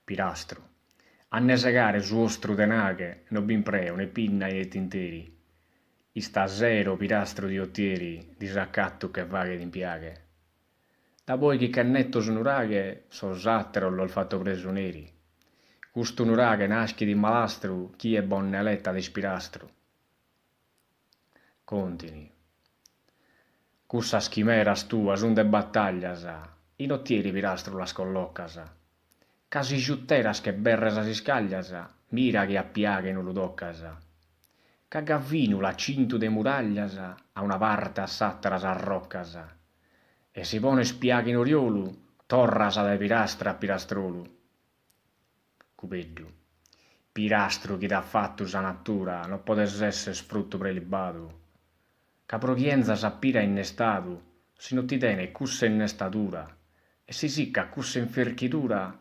Pirastru. Annesegare su ostru tenaghe, no bin preu, ne pinna e tinteri. Ista zero pirastru di ottieri, disaccattu che vaghe d'impiaghe. Da poi chi cannetto su nuraghe, so sattero l'ho fatto preso neri. Custu nuraghe naschi di malastru, chi è bonneletta di spirastru. Contini. Cussas chimeras tuas un de battaglias, i nottieri pirastru las collocas. Casi giutteras che berres as iscaglias, mira che appiaghe non lo toccas. Ca gavvinu la cintu de muraglias, a una parte a sattaras a roccas. E si pone spiaghe in oriolu, torras de pirastra a pirastrolu. Cupeddu. Pirastru chi t'ha fattu sa natura, non potes essere sfrutto prelibatu. Ca prochienza s'appira innestatu, si non ti tene cussa innestatura, e si sicca cussa inferchitura,